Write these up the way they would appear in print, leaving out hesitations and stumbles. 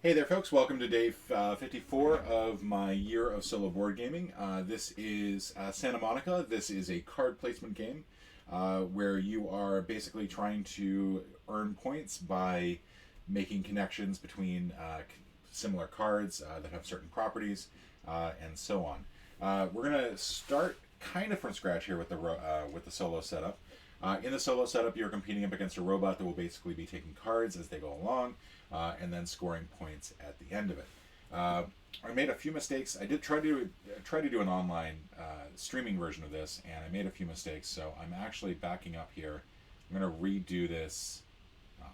Hey there, folks. Welcome to day 54 of my year of solo board gaming. This is Santa Monica. This is a card placement game where you are basically trying to earn points by making connections between similar cards that have certain properties and so on. We're going to start kind of from scratch here with the solo setup. In the solo setup, you're competing up against a robot that will basically be taking cards as they go along, and then scoring points at the end of it. I made a few mistakes. I did try to do an online streaming version of this, and I made a few mistakes. So I'm actually backing up here. I'm going to redo this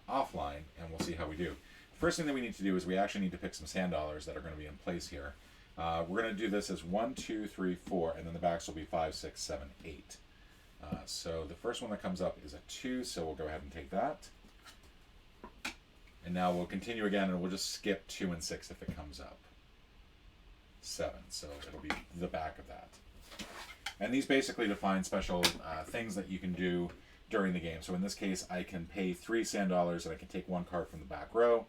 offline, and we'll see how we do. First thing that we need to do is we actually need to pick some sand dollars that are going to be in place here. We're going to do this as 1, 2, 3, 4, and then the backs will be 5, 6, 7, 8. So the first one that comes up is a 2, so we'll go ahead and take that. And now we'll continue again, and we'll just skip 2 and 6 if it comes up. 7, so it'll be the back of that. And these basically define special things that you can do during the game. So in this case, I can pay 3 sand dollars, and I can take 1 card from the back row.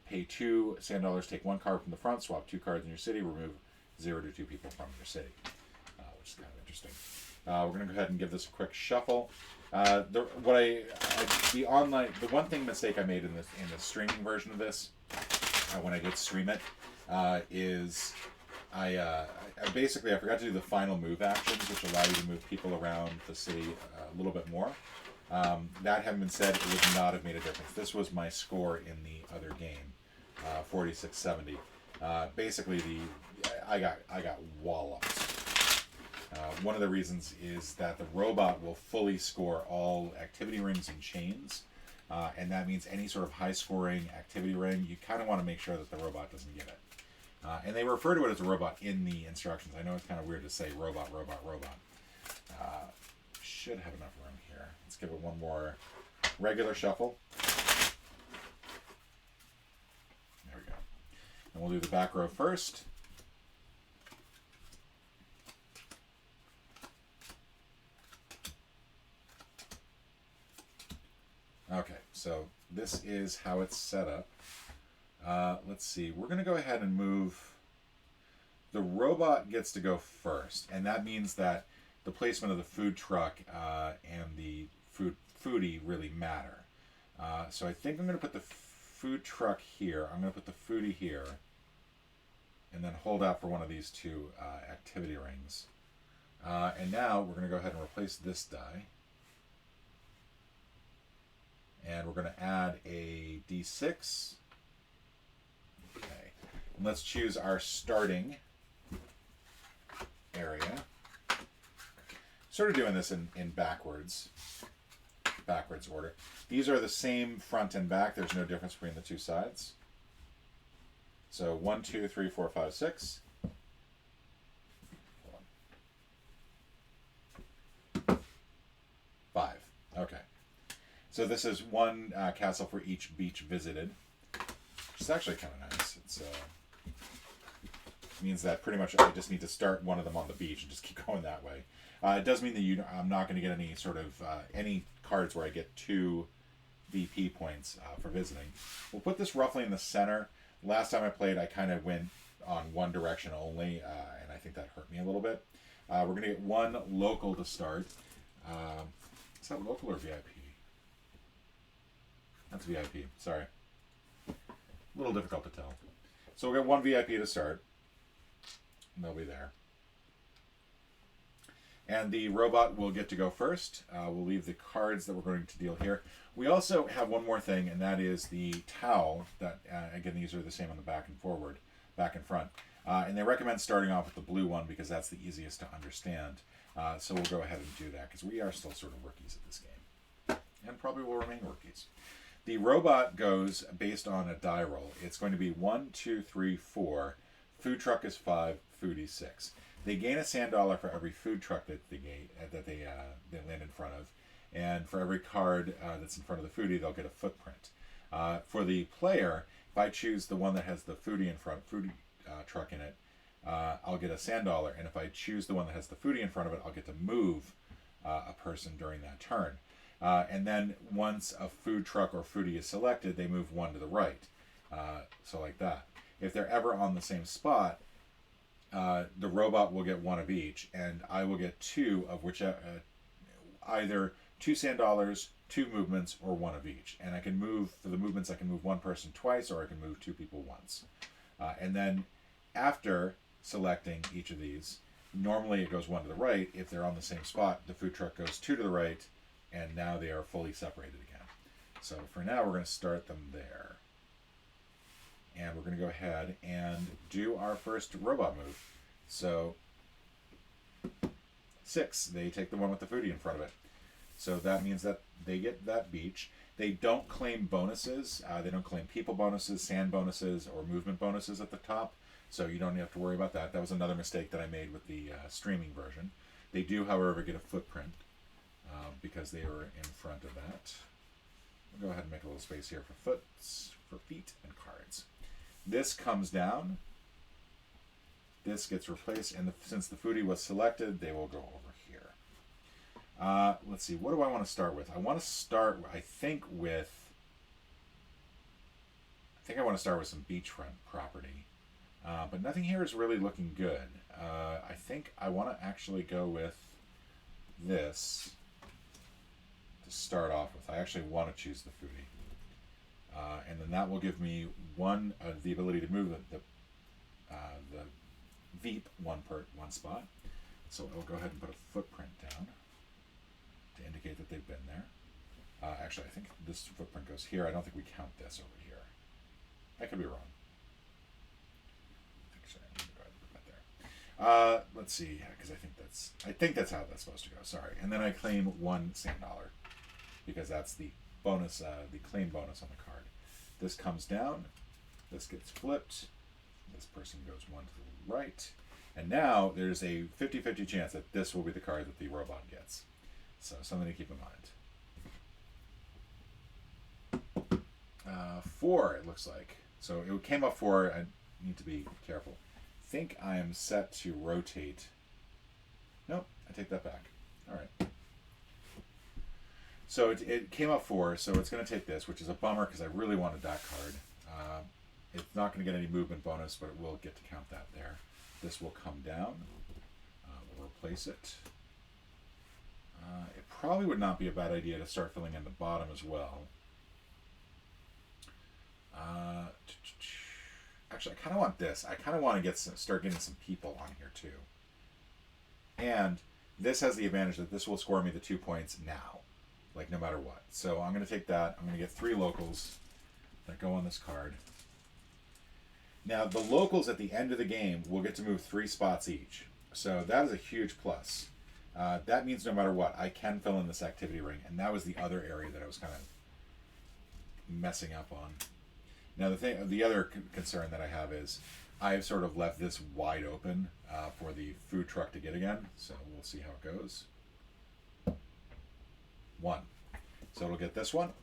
Pay 2 sand dollars, take 1 card from the front, swap 2 cards in your city, remove 0 to 2 people from your city, which is kind of interesting. We're going to go ahead and give this a quick shuffle. The one mistake I made in the streaming version of this, when I did stream it, is I forgot to do the final move actions, which allow you to move people around the city a little bit more. That having been said, it would not have made a difference. This was my score in the other game, 4670. Basically, I got walloped. One of the reasons is that the robot will fully score all activity rings and chains, and that means any sort of high-scoring activity ring, you kind of want to make sure that the robot doesn't get it. And they refer to it as a robot in the instructions. I know it's kind of weird to say robot. Should have enough room here. Let's give it one more regular shuffle. There we go. And we'll do the back row first. Okay, so this is how it's set up. Let's see. We're going to go ahead and move. The robot gets to go first, and that means that the placement of the food truck and the foodie really matter. So I think I'm going to put the food truck here. I'm going to put the foodie here, and then hold out for one of these 2 activity rings. And now we're going to go ahead and replace this die. And we're going to add a d6. Okay. And let's choose our starting area. Sort of doing this in backwards order. These are the same front and back. There's no difference between the 2 sides. So 1, 2, 3, 4, 5, 6. 5. Okay. So this is 1 castle for each beach visited, which is actually kind of nice. It means that pretty much I just need to start one of them on the beach and just keep going that way. It does mean that I'm not going to get any sort of any cards where I get 2 VP points for visiting. We'll put this roughly in the center. Last time I played, I kind of went on one direction only, and I think that hurt me a little bit. We're going to get 1 local to start. Is that local or VIP? That's VIP. Sorry. A little difficult to tell. So we'll get 1 VIP to start. And they'll be there. And the robot will get to go first. We'll leave the cards that we're going to deal here. We also have one more thing, and that is the towel. That again, these are the same on the back and front. And they recommend starting off with the blue one because that's the easiest to understand. So we'll go ahead and do that because we are still sort of rookies at this game. And probably will remain rookies. The robot goes based on a die roll. It's going to be 1, 2, 3, 4. Food truck is 5. Foodie 6. They gain a sand dollar for every food truck that they land in front of, and for every card that's in front of the foodie, they'll get a footprint. For the player, if I choose the one that has the foodie in front, foodie truck in it, I'll get a sand dollar, and if I choose the one that has the foodie in front of it, I'll get to move a person during that turn. And then once a food truck or foodie is selected, they move 1 to the right. So like that. If they're ever on the same spot, the robot will get one of each, and I will get two of which either two sand dollars, two movements, or one of each. And I can move for the movements. I can move one person twice, or I can move two people once. And then after selecting each of these, normally it goes one to the right. If they're on the same spot, the food truck goes two to the right, and now they are fully separated again. So for now, we're going to start them there. And we're going to go ahead and do our first robot move. So 6, they take the one with the foodie in front of it. So that means that they get that beach. They don't claim bonuses. They don't claim people bonuses, sand bonuses, or movement bonuses at the top. So you don't have to worry about that. That was another mistake that I made with the streaming version. They do, however, get a footprint because they were in front of that. We'll go ahead and make a little space here for feet and cards. This comes down. This gets replaced, and since the foodie was selected, they will go over here. Let's see, what do I want to start with? I want to start, I think I want to start with some beachfront property. But nothing here is really looking good. I think I want to actually go with this to start off with. I actually want to choose the foodie. And then that will give me the ability to move the Veep one spot. So I'll go ahead and put a footprint down to indicate that they've been there. Actually, I think this footprint goes here. I don't think we count this over here. I could be wrong. Let's see, because I think that's how that's supposed to go. Sorry, and then I claim one sand dollar because that's the bonus, the claim bonus on the card. This comes down. This gets flipped. This person goes one to the right, and now there's a 50-50 chance that this will be the card that the robot gets. So something to keep in mind. 4, it looks like. So it came up 4. I need to be careful. I think I am set to rotate. Nope, I take that back. All right. So it came up 4, so it's going to take this, which is a bummer because I really wanted that card. It's not going to get any movement bonus, but it will get to count that there. This will come down. We'll replace it. It probably would not be a bad idea to start filling in the bottom as well. Actually, I kind of want this. I kind of want to start getting some people on here too. And this has the advantage that this will score me the 2 points now, like no matter what. So I'm going to take that. I'm going to get 3 locals that go on this card. Now, the locals at the end of the game will get to move 3 spots each. So that is a huge plus. That means no matter what, I can fill in this activity ring. And that was the other area that I was kind of messing up on. Now, the other concern that I have is I have sort of left this wide open for the food truck to get again. So we'll see how it goes. 1. So it'll get this one.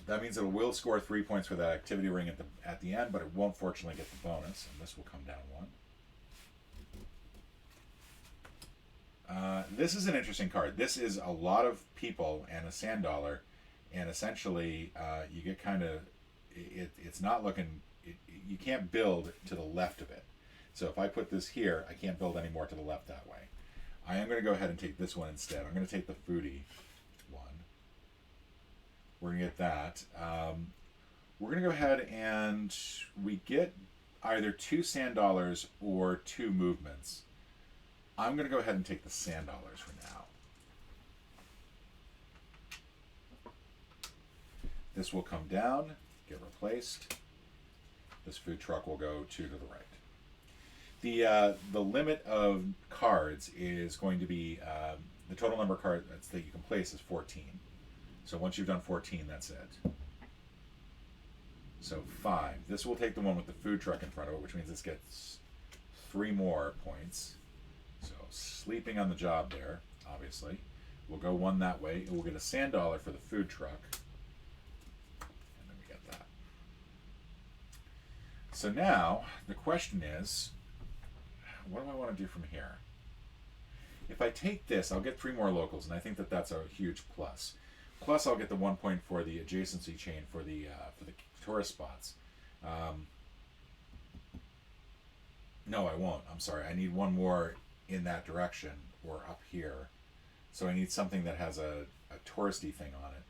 That means it will score 3 points for that activity ring at the end, but it won't fortunately get the bonus, and this will come down 1. This is an interesting card. This is a lot of people and a sand dollar, and essentially you get kind of, it's not looking, you can't build to the left of it. So if I put this here, I can't build any more to the left that way. I am going to go ahead and take this one instead. I'm going to take the foodie one. We're going to get that. We're going to go ahead and we get either 2 sand dollars or 2 movements. I'm going to go ahead and take the sand dollars for now. This will come down, get replaced. This food truck will go 2 to the right. The limit of cards is going to be the total number of cards that you can place is 14. So once you've done 14, that's it. So 5. This will take the one with the food truck in front of it, which means this gets 3 more points. So sleeping on the job there, obviously. We'll go 1 that way. We'll get a sand dollar for the food truck. And then we get that. So now, the question is, what do I want to do from here? If I take this, I'll get 3 more locals, and I think that that's a huge plus. Plus, I'll get the 1 point for the adjacency chain for the tourist spots. No, I won't. I'm sorry. I need one more in that direction or up here. So I need something that has a touristy thing on it.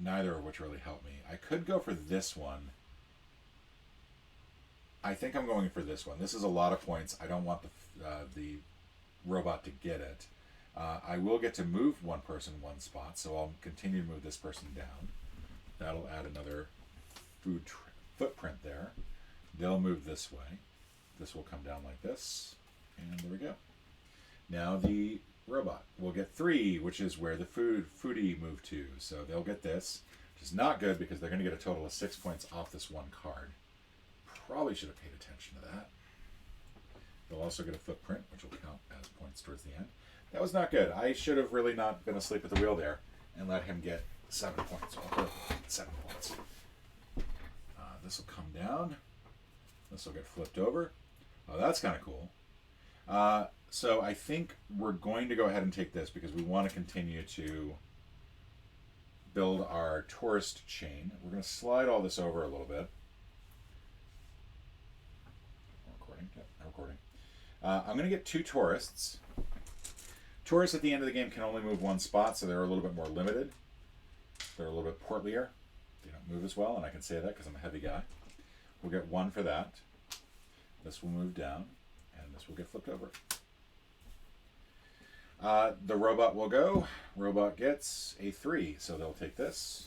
Neither of which really help me. I could go for this one. I think I'm going for this one. This is a lot of points. I don't want the robot to get it. I will get to move one person one spot, so I'll continue to move this person down. That'll add another footprint there. They'll move this way. This will come down like this, and there we go. Now the robot will get 3, which is where the foodie moved to. So they'll get this, which is not good because they're going to get a total of 6 points off this one card. Probably should have paid attention to that. They'll also get a footprint, which will count as points towards the end. That was not good. I should have really not been asleep at the wheel there and let him get 7 points. Or 7 points. This will come down. This will get flipped over. Oh, that's kind of cool. So I think we're going to go ahead and take this because we want to continue to build our tourist chain. We're going to slide all this over a little bit. Recording? Yep, recording. I'm going to get 2 tourists. Tourists at the end of the game can only move one spot, so they're a little bit more limited. They're a little bit portlier. They don't move as well, and I can say that because I'm a heavy guy. We'll get 1 for that. This will move down, and this will get flipped over. The robot will go. Robot gets a 3, so they'll take this.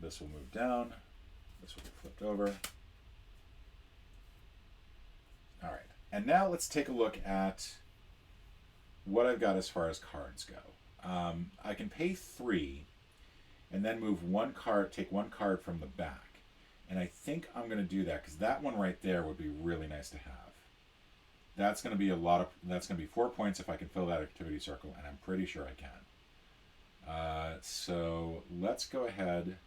This will move down. This will get flipped over. All right, and now let's take a look at what I've got as far as cards go. I can pay 3 and then move 1 card, take 1 card from the back. And I think I'm going to do that because that one right there would be really nice to have. That's going to be that's going to be 4 points if I can fill that activity circle, and I'm pretty sure I can. So let's go ahead.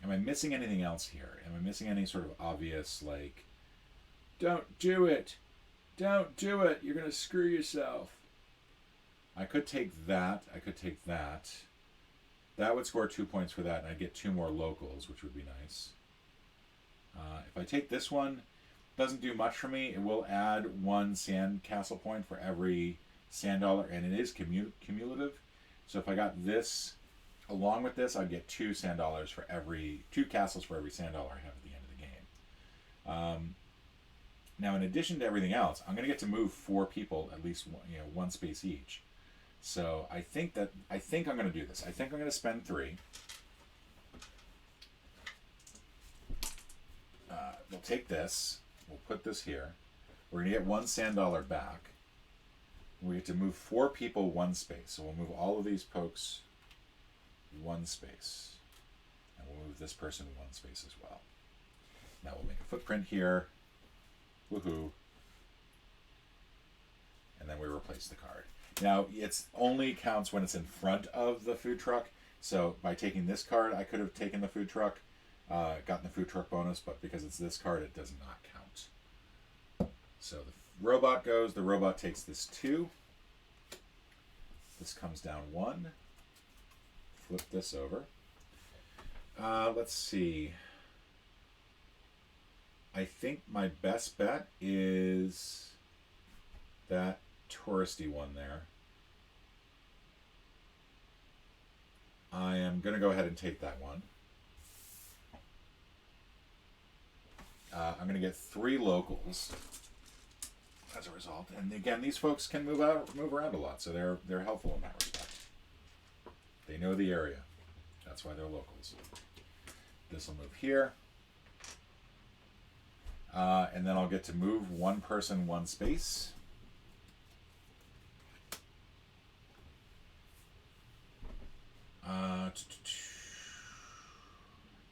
Am I missing anything else here? Am I missing any sort of obvious, like, don't do it. Don't do it. You're going to screw yourself. I could take that. I could take that. That would score 2 points for that, and I'd get 2 more locals, which would be nice. If I take this one, doesn't do much for me. It will add 1 sand castle point for every sand dollar, and it is cumulative. So if I got this along with this, I'd get 2 sand dollars for 2 castles for every sand dollar I have at the end of the game. Now, in addition to everything else, I'm going to get to move 4 people, at least 1 space each. So I think I'm going to do this. I think I'm going to spend 3. We'll take this. We'll put this here. We're going to get 1 sand dollar back. We get to move 4 people 1 space. So we'll move all of these pokes 1 space. And we'll move this person 1 space as well. Now we'll make a footprint here. Woohoo. And then we replace the card. Now, it only counts when it's in front of the food truck. So by taking this card, I could have taken the food truck, gotten the food truck bonus, but because it's this card, it does not count. So the robot goes. The robot takes this 2. This comes down 1. Flip this over. Let's see. I think my best bet is that touristy one there. I am going to go ahead and take that one. I'm going to get 3 locals as a result. And again, these folks can move around a lot, so they're helpful in that respect. They know the area. That's why they're locals. This will move here. And then I'll get to move 1 person 1 space.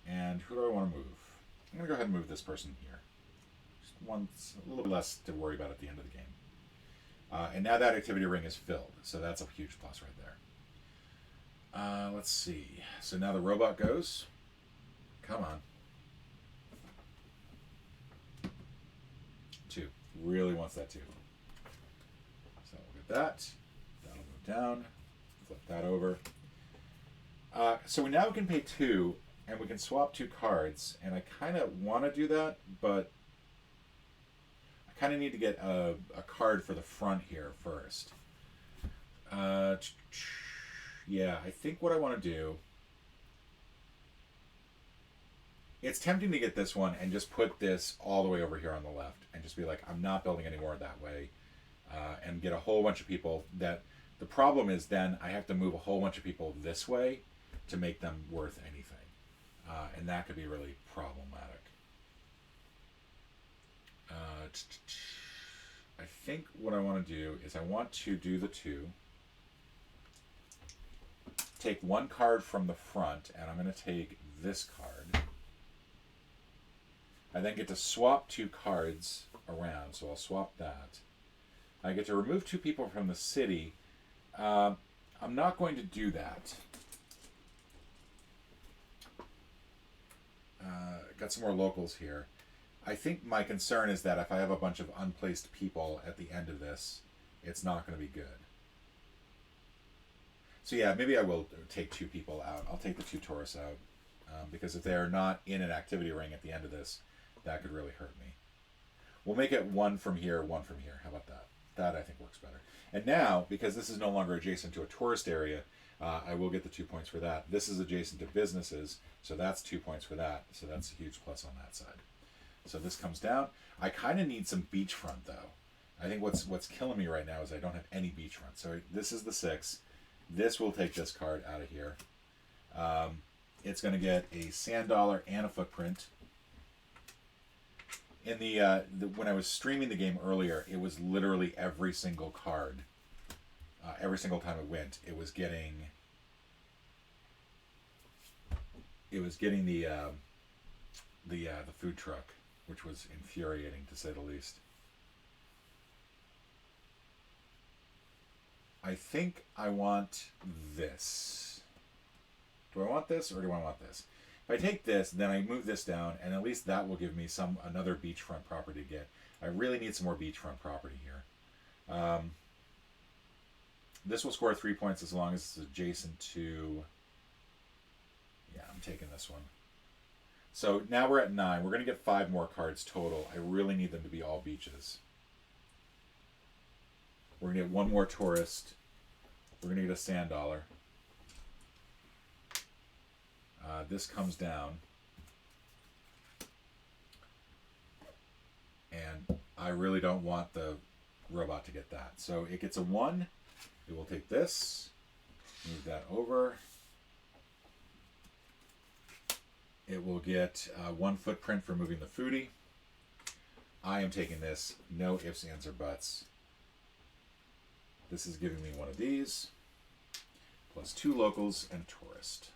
And who do I want to move? I'm going to go ahead and move this person here. Just a little bit less to worry about at the end of the game. And now that activity ring is filled, so that's a huge plus right there. Let's see. So now the robot goes. Come on. 2. Really wants that 2. So we'll get that. That'll move down. Flip that over. So we now can pay 2, and we can swap 2 cards, and I kind of want to do that, but I kind of need to get a card for the front here first. Yeah, I think what I want to do... It's tempting to get this one and just put this all the way over here on the left and just be like, I'm not building any more that way, and get a whole bunch of people that... The problem is then I have to move a whole bunch of people this way to make them worth anything. And that could be really problematic. I think what I want to do is I want to do the 2. Take 1 card from the front, and I'm going to take this card. I then get to swap 2 cards around, so I'll swap that. I get to remove 2 people from the city. I'm not going to do that. Got some more locals here. I think my concern is that if I have a bunch of unplaced people at the end of this, it's not going to be good. So yeah, maybe I will take 2 people out. I'll take the 2 tourists out. Because if they're not in an activity ring at the end of this, that could really hurt me. We'll make it 1 from here, 1 from here. How about that? That I think works better. And now, because this is no longer adjacent to a tourist area, I will get the 2 points for that. This is adjacent to businesses, so that's 2 points for that. So that's a huge plus on that side. So this comes down. I kind of need some beachfront, though. I think what's killing me right now is I don't have any beachfront. So this is the 6. This will take this card out of here. It's going to get a sand dollar and a footprint. In when I was streaming the game earlier, it was literally every single card. Every single time it went, it was getting the food truck, which was infuriating to say the least. I think I want this. Do I want this or do I want this? If I take this, then I move this down, and at least that will give me another beachfront property to get. I really need some more beachfront property here. This will score 3 points as long as it's adjacent to... Yeah, I'm taking this one. So now we're at 9. We're going to get 5 more cards total. I really need them to be all beaches. We're going to get 1 more tourist. We're going to get a sand dollar. This comes down. And I really don't want the robot to get that. So it gets a 1. It will take this. Move that over. It will get 1 footprint for moving the foodie. I am taking this. No ifs, ands, or buts. This is giving me 1 of these. Plus 2 locals and a tourist.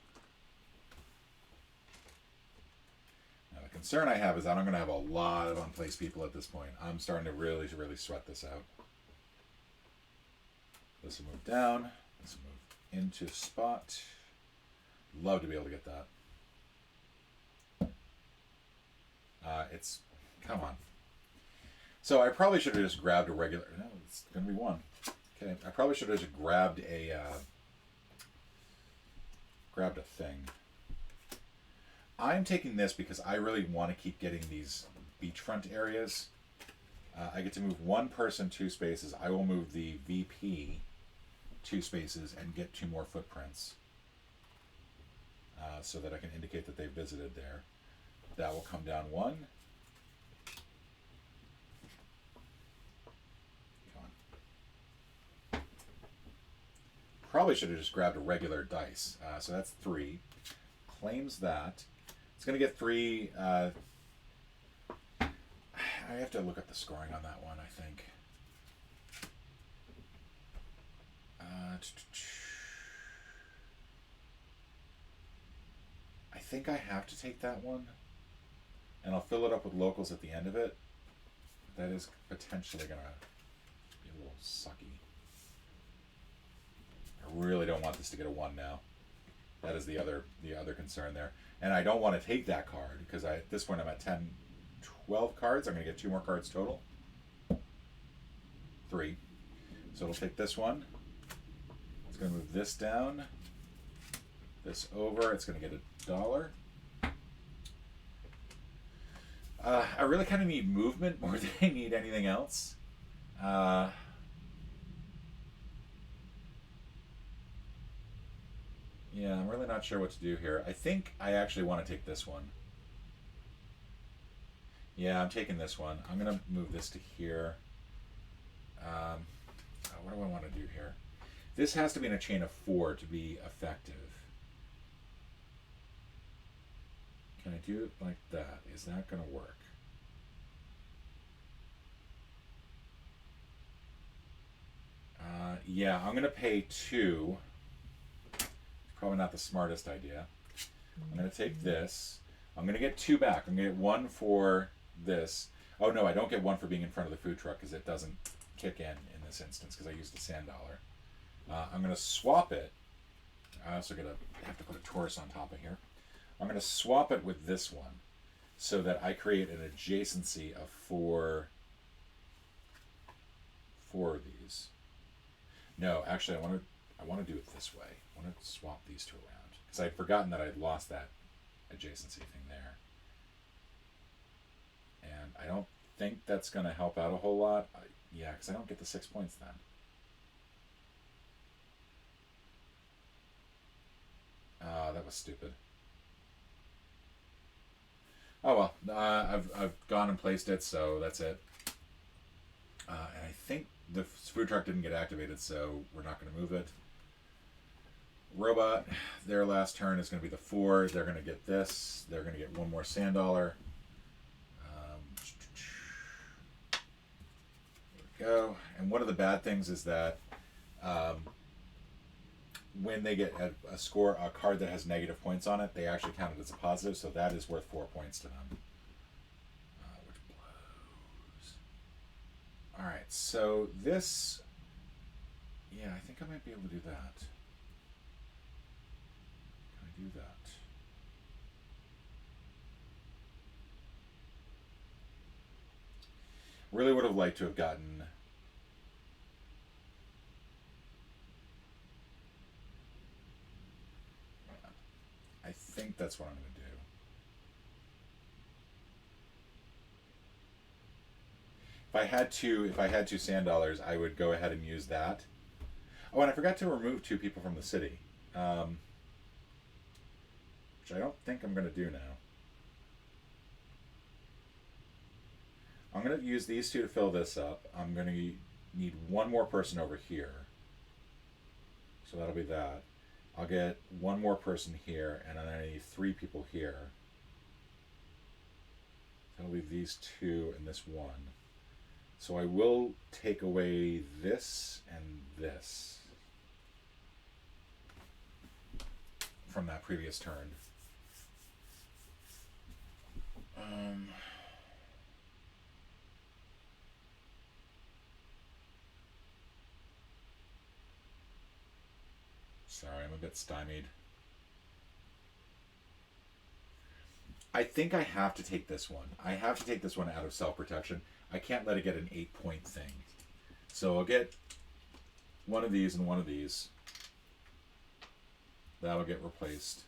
Now the concern I have is that I'm going to have a lot of unplaced people at this point. I'm starting to really sweat this out. This will move down. This will move into spot. Love to be able to get that. Come on. So I probably should have just grabbed a regular... No, it's going to be 1. Okay, I probably should have just grabbed a thing. I'm taking this because I really want to keep getting these beachfront areas. I get to move 1 person 2 spaces. I will move the VP 2 spaces and get 2 more footprints so that I can indicate that they visited there. That will come down 1. Probably should have just grabbed a regular dice. So that's 3. Claims that. It's going to get 3. I have to look up the scoring on that one, I think. I think I have to take that one. And I'll fill it up with locals at the end of it. That is potentially going to be a little sucky. I really don't want this to get a 1 now. That is the other concern there. And I don't want to take that card because at this point I'm at 10, 12 cards. I'm going to get 2 more cards total. 3. So it'll take this one. It's going to move this down. this over. It's going to get $1. I really kind of need movement more than I need anything else. Yeah, I'm really not sure what to do here. I think I actually want to take this one. Yeah, I'm taking this one. I'm going to move this to here. What do I want to do here? This has to be in a chain of 4 to be effective. Can I do it like that? Is that going to work? Yeah, I'm going to pay 2. Probably not the smartest idea. I'm going to take this. I'm going to get 2 back. I'm going to get 1 for this. Oh no, I don't get 1 for being in front of the food truck because it doesn't kick in this instance because I used the sand dollar. I'm going to swap it. I also have to put a Taurus on top of here. I'm going to swap it with this one so that I create an adjacency of 4 of these. No, actually, I want to do it this way. I want to swap these 2 around because I'd forgotten that I'd lost that adjacency thing there. And I don't think that's going to help out a whole lot. Yeah, because I don't get the 6 points then. That was stupid. Oh well, I've gone and placed it, so that's it. And I think the food truck didn't get activated, so we're not going to move it. Robot, their last turn is going to be the 4. They're going to get this. They're going to get 1 more sand dollar. There we go. And one of the bad things is that when they get a card that has negative points on it, they actually count it as a positive, so that is worth 4 points to them. Which blows. Alright, so this... Yeah, I think I might be able to do that. Can I do that? Really would have liked to have gotten... I think that's what I'm going to do. If I had 2 sand dollars, I would go ahead and use that. Oh, and I forgot to remove 2 people from the city, which I don't think I'm going to do now. I'm going to use these 2 to fill this up. I'm going to need 1 more person over here, so that'll be that. I'll get 1 more person here, and then I need 3 people here. That'll leave these 2 and this 1. So I will take away this and this from that previous turn. Sorry, I'm a bit stymied. I think I have to take this one. I have to take this one out of self-protection. I can't let it get an 8-point thing. So I'll get 1 of these and 1 of these. That'll get replaced.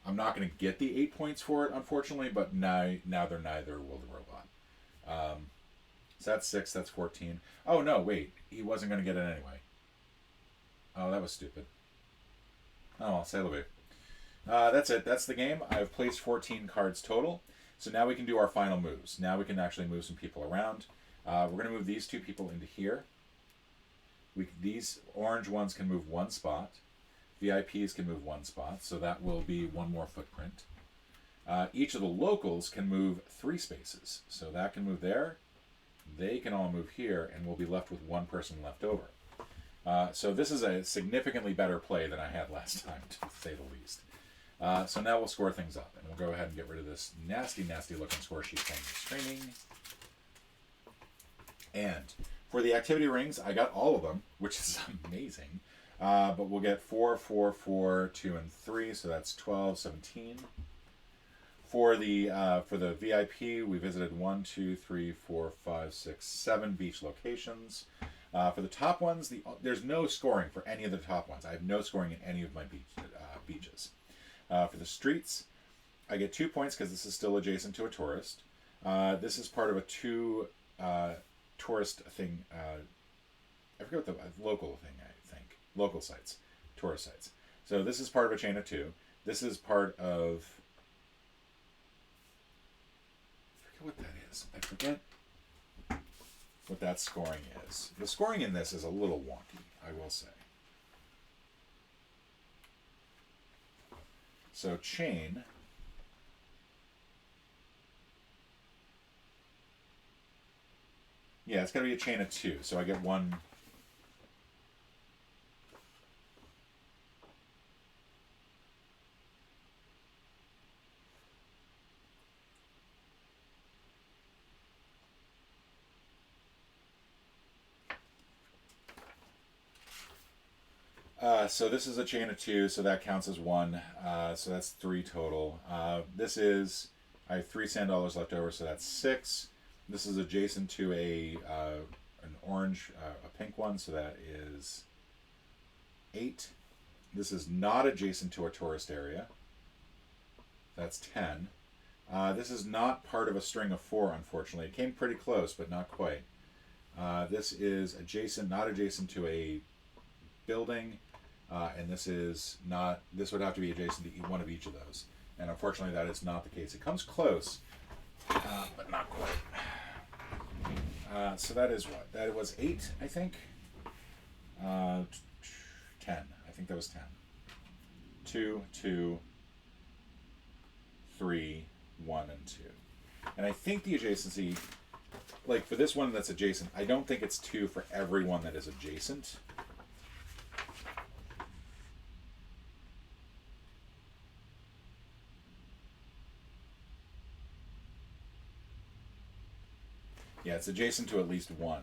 I'm not going to get the 8 points for it, unfortunately, but now they're neither will the robot. So that's 6, that's 14. Oh, no, wait. He wasn't going to get it anyway. Oh, that was stupid. Oh, well, c'est la vie. That's it. That's the game. I've placed 14 cards total. So now we can do our final moves. Now we can actually move some people around. We're going to move these 2 people into here. These orange ones can move 1 spot. VIPs can move 1 spot, so that will be 1 more footprint. Each of the locals can move 3 spaces. So that can move there. They can all move here, and we'll be left with 1 person left over. So this is a significantly better play than I had last time, to say the least. So now we'll score things up, and we'll go ahead and get rid of this nasty, nasty looking score sheet thing. Streaming. And for the activity rings, I got all of them, which is amazing. But we'll get 4, 4, 4, 2, and 3, so that's 12, 17. For the VIP, we visited 1, 2, 3, 4, 5, 6, 7 beach locations. For the top ones, there's no scoring for any of the top ones. I have no scoring in any of my beaches. For the streets, I get 2 points because this is still adjacent to a tourist. This is part of a tourist thing. I forget what the local thing, I think. Local sites. Tourist sites. So this is part of a chain of 2. This is part of... I forget what that is. I forget what that scoring is. The scoring in this is a little wonky, I will say. So chain... Yeah, it's got to be a chain of 2, so I get 1... so this is a chain of 2, so that counts as 1. So that's 3 total. This is... I have 3 sand dollars left over, so that's 6. This is adjacent to an orange, a pink one, so that is 8. This is not adjacent to a tourist area. That's 10. This is not part of a string of 4, unfortunately. It came pretty close, but not quite. This is adjacent, not adjacent to a building, and this is not. This would have to be adjacent to one of each of those. And unfortunately, that is not the case. It comes close, but not quite. So that is what? That was 8, I think. 10. I think that was 10. 2, 2, 3, 1, and 2. And I think the adjacency, like for this one that's adjacent, I don't think it's 2 for every one that is adjacent. Yeah, it's adjacent to at least 1.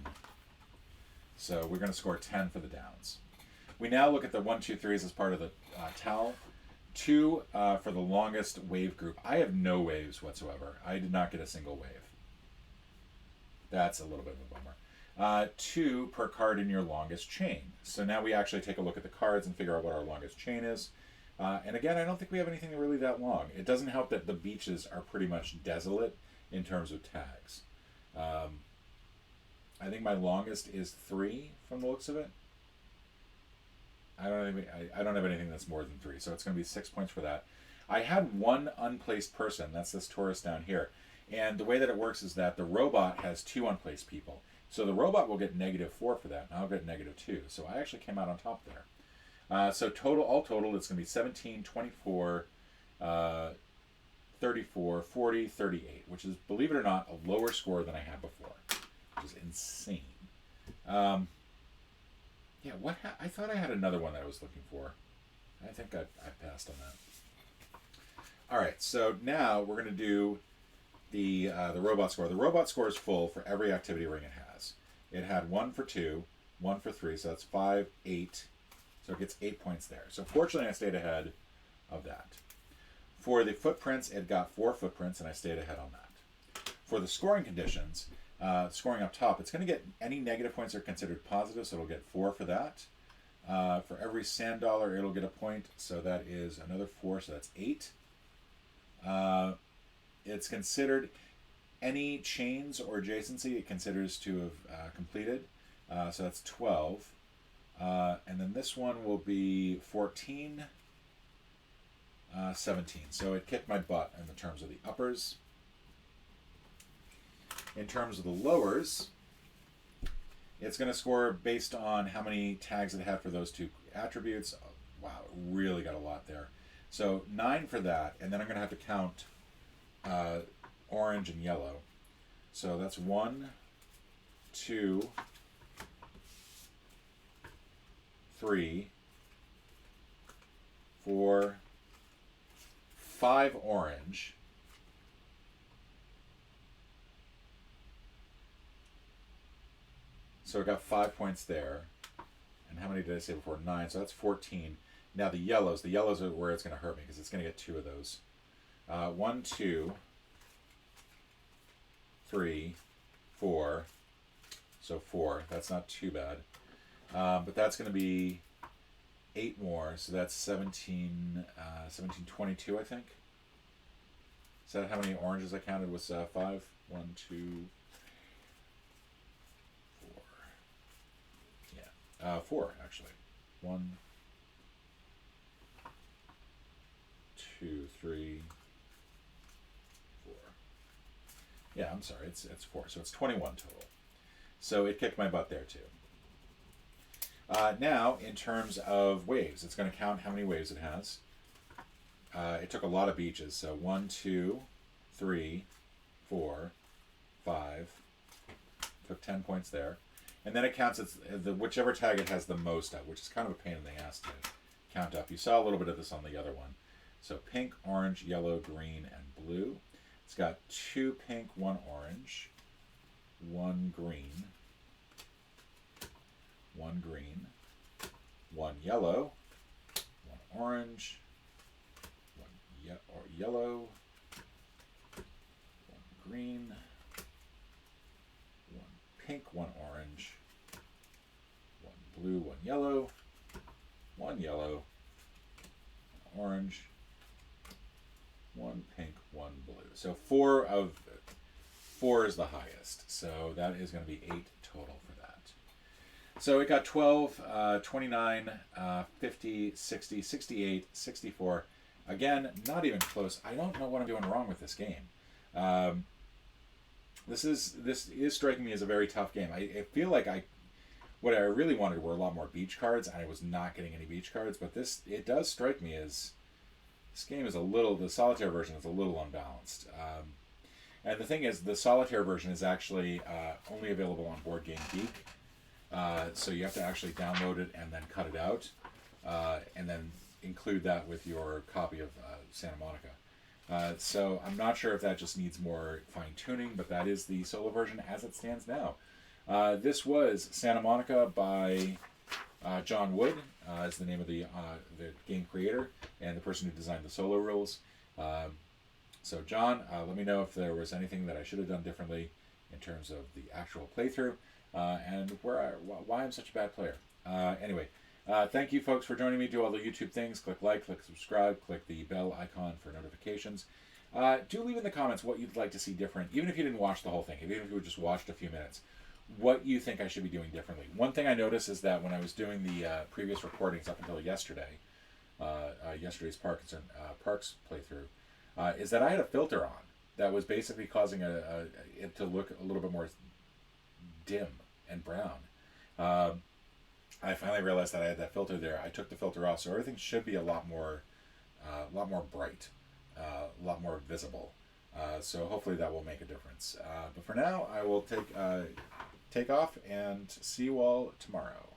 So we're going to score 10 for the downs. We now look at the 1, 2, 3s as part of the towel. 2 for the longest wave group. I have no waves whatsoever. I did not get a single wave. That's a little bit of a bummer. 2 per card in your longest chain. So now we actually take a look at the cards and figure out what our longest chain is. And again, I don't think we have anything really that long. It doesn't help that the beaches are pretty much desolate in terms of tags. I think my longest is 3 from the looks of it. I don't have anything that's more than 3, so it's going to be 6 points for that. I had 1 unplaced person. That's this tourist down here. And the way that it works is that the robot has 2 unplaced people. So the robot will get -4 for that, and I'll get -2. So I actually came out on top there. So all total, it's going to be 17, 24, 34, 40, 38, which is, believe it or not, a lower score than I had before, which is insane. Yeah, I thought I had another one that I was looking for. I think I passed on that. All right, so now we're going to do the robot score. The robot score is full for every activity ring it has. It had 1 for 2, 1 for 3, so that's 5, 8. So it gets 8 points there. So fortunately, I stayed ahead of that. For the footprints, it got 4 footprints, and I stayed ahead on that. For the scoring conditions, scoring up top, it's going to get any negative points are considered positive, so it'll get 4 for that. For every sand dollar, it'll get a point, so that is another 4, so that's 8. It's considered any chains or adjacency it considers to have completed, so that's 12. And then this one will be 14, 17. So it kicked my butt in the terms of the uppers. In terms of the lowers, it's going to score based on how many tags it had for those 2 attributes. Oh, wow, it really got a lot there. So 9 for that, and then I'm going to have to count orange and yellow. So that's 1, 2, 3, 4, 5 orange. So I got 5 points there. And how many did I say before? 9. So that's 14. Now the yellows are where it's going to hurt me because it's going to get 2 of those. 1, 2, 3, 4. So 4. That's not too bad. But that's going to be 8 more. So that's 17, 1722, I think. Is that how many oranges I counted? Was 5? 1, 2, 4. Yeah. 4, actually. 1, 2, 3, 4. Yeah, I'm sorry. It's 4. So it's 21 total. So it kicked my butt there too. Now, in terms of waves, it's going to count how many waves it has. It took a lot of beaches. So 1, 2, 3, 4, 5. Took 10 points there. And then it counts whichever tag it has the most of, which is kind of a pain in the ass to count up. You saw a little bit of this on the other one. So pink, orange, yellow, green, and blue. It's got 2 pink, 1 orange, 1 green, 1 green, 1 yellow, 1 orange, 1 yellow, 1 green, 1 pink, 1 orange, 1 blue, 1 yellow, 1 yellow, 1 orange, 1 pink, 1 blue. So 4 is the highest. So that is going to be 8 total for that. So it got 12, 29, 50, 60, 68, 64. Again, not even close. I don't know what I'm doing wrong with this game. This is striking me as a very tough game. I feel like what I really wanted were a lot more beach cards, and I was not getting any beach cards. But it does strike me as this game is the solitaire version is a little unbalanced. And the thing is, the solitaire version is actually only available on Board Game Geek. So you have to actually download it and then cut it out, and then include that with your copy of Santa Monica. So I'm not sure if that just needs more fine-tuning, but that is the solo version as it stands now. This was Santa Monica by John Wood, is the name of the game creator and the person who designed the solo rules. So John, let me know if there was anything that I should have done differently in terms of the actual playthrough, and why I'm such a bad player. Anyway, thank you folks for joining me. Do all the YouTube things. Click like, click subscribe, click the bell icon for notifications. Do leave in the comments what you'd like to see different, even if you didn't watch the whole thing, even if you just watched a few minutes. What you think I should be doing differently. One thing I noticed is that when I was doing the previous recordings up until yesterday, yesterday's Parks playthrough, is that I had a filter on that was basically causing it to look a little bit more dim and brown. I finally realized that I had that filter there. I took the filter off, so everything should be a lot more bright, a lot more visible. So hopefully that will make a difference. But for now, I will take off and see you all tomorrow.